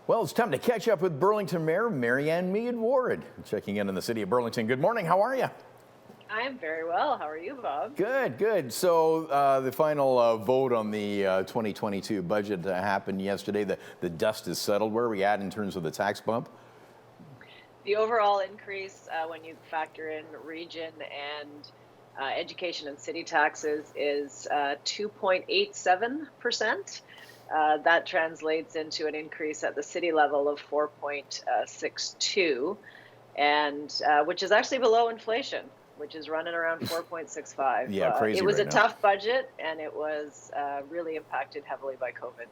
Well, it's time to catch up with Burlington Mayor Marianne Meed Ward. Checking in the city of Burlington. Good morning. How are you? I am very well. How are you, Bob? Good, good. So the final vote on the 2022 budget happened yesterday. The dust is settled. Where are we at in terms of the tax bump? The overall increase, when you factor in region and education and city taxes, is 2.87%. That translates into an increase at the city level of 4.62, and which is actually below inflation, which is running around 4.65. Yeah, crazy. It was right a now. tough budget, and it was really impacted heavily by COVID.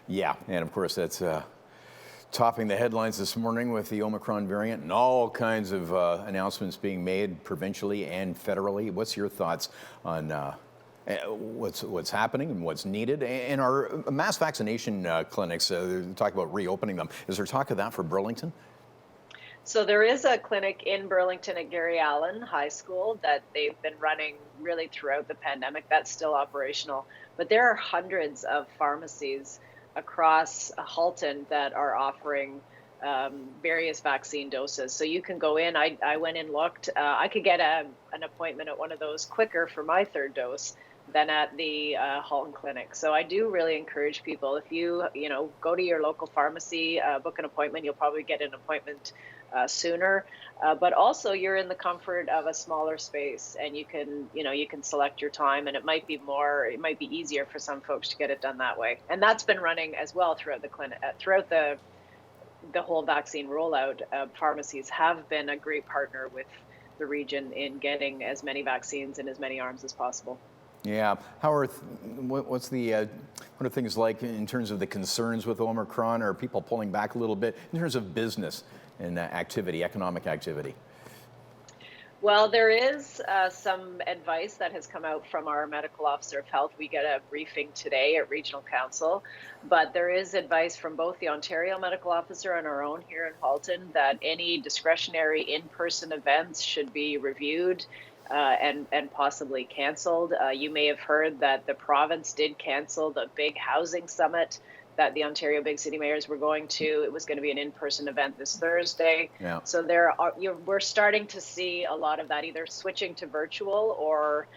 Yeah, and of course that's topping the headlines this morning with the Omicron variant and all kinds of announcements being made provincially and federally. What's your thoughts on what's happening and what's needed? And our mass vaccination clinics, talk about reopening them. Is there talk of that for Burlington? So there is a clinic in Burlington at Gary Allen High School that they've been running really throughout the pandemic. That's still operational. But there are hundreds of pharmacies across Halton that are offering various vaccine doses. So you can go in. I went and looked. I could get an appointment at one of those quicker for my third dose than at the Halton Clinic. So I do really encourage people, if you go to your local pharmacy, book an appointment, you'll probably get an appointment sooner. But also you're in the comfort of a smaller space, and you can select your time, and it might be easier for some folks to get it done that way. And that's been running as well throughout the clinic, throughout the whole vaccine rollout. Pharmacies have been a great partner with the region in getting as many vaccines in as many arms as possible. Yeah. How are what are things like in terms of the concerns with Omicron? Are people pulling back a little bit in terms of business and activity, economic activity? Well, there is some advice that has come out from our medical officer of health. We get a briefing today at Regional Council, but there is advice from both the Ontario medical officer and our own here in Halton that any discretionary in-person events should be reviewed and possibly canceled. You may have heard that the province did cancel the big housing summit that the Ontario Big City Mayors were going to. It was going to be an in-person event this Thursday. Yeah. So we're starting to see a lot of that either switching to virtual or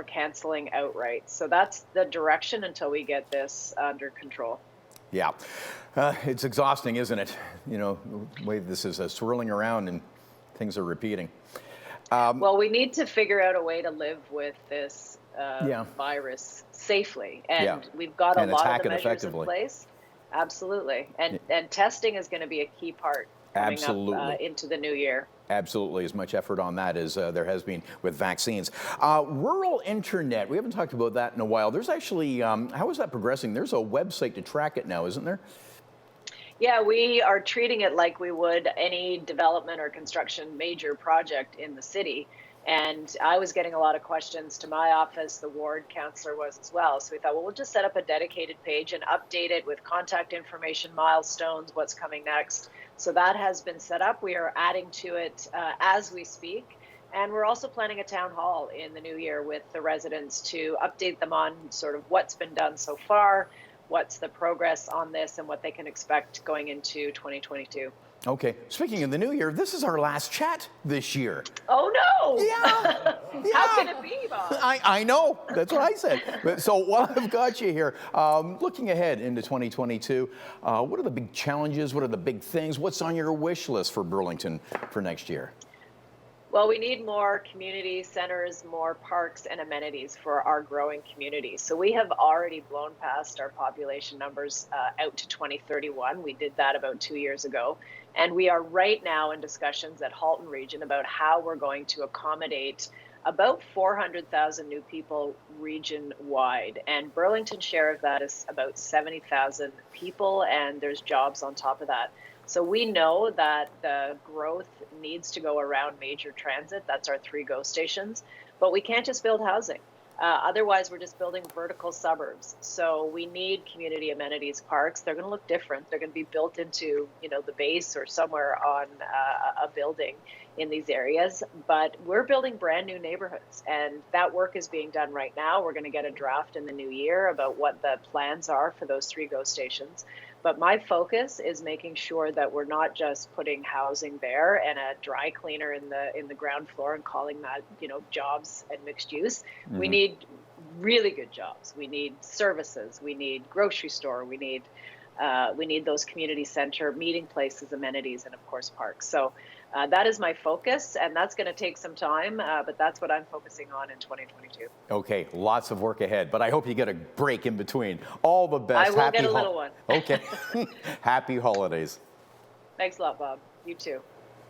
canceling outright. So that's the direction until we get this under control. Yeah. It's exhausting, isn't it? The way this is swirling around and things are repeating. Well, we need to figure out a way to live with this virus safely, and we've got a lot of the measures in place. Absolutely, and testing is going to be a key part coming up into the new year. Absolutely, as much effort on that as there has been with vaccines. Rural internet, we haven't talked about that in a while. There's actually, how is that progressing? There's a website to track it now, isn't there? Yeah, we are treating it like we would any development or construction major project in the city. And I was getting a lot of questions to my office. The ward councillor was as well. So we thought, well, we'll just set up a dedicated page and update it with contact information, milestones, what's coming next. So that has been set up. We are adding to it as we speak. And we're also planning a town hall in the new year with the residents to update them on sort of what's been done so far, what's the progress on this, and what they can expect going into 2022. Okay. Speaking of the new year, this is our last chat this year. Oh, no. Yeah. How can it be, Bob? I know. That's what I said. So while I've got you here, looking ahead into 2022, what are the big challenges? What are the big things? What's on your wish list for Burlington for next year? Well, we need more community centers, more parks and amenities for our growing community. So we have already blown past our population numbers out to 2031. We did that about 2 years ago. And we are right now in discussions at Halton Region about how we're going to accommodate about 400,000 new people region-wide. And Burlington's share of that is about 70,000 people, and there's jobs on top of that. So we know that the growth needs to go around major transit. That's our 3 GO stations. But we can't just build housing. Otherwise, we're just building vertical suburbs. So we need community amenities parks. They're going to look different. They're going to be built into, the base or somewhere on a building in these areas. But we're building brand new neighborhoods, and that work is being done right now. We're going to get a draft in the new year about what the plans are for those 3 GO stations. But my focus is making sure that we're not just putting housing there and a dry cleaner in the ground floor and calling that, jobs and mixed use. We need really good jobs. We need services. We need grocery store. We need those community center meeting places, amenities, and of course parks. So that is my focus, and that's going to take some time, but that's what I'm focusing on in 2022. Okay, lots of work ahead, but I hope you get a break in between. All the best. I will get a little one. Okay. Happy holidays. Thanks a lot, Bob. You too.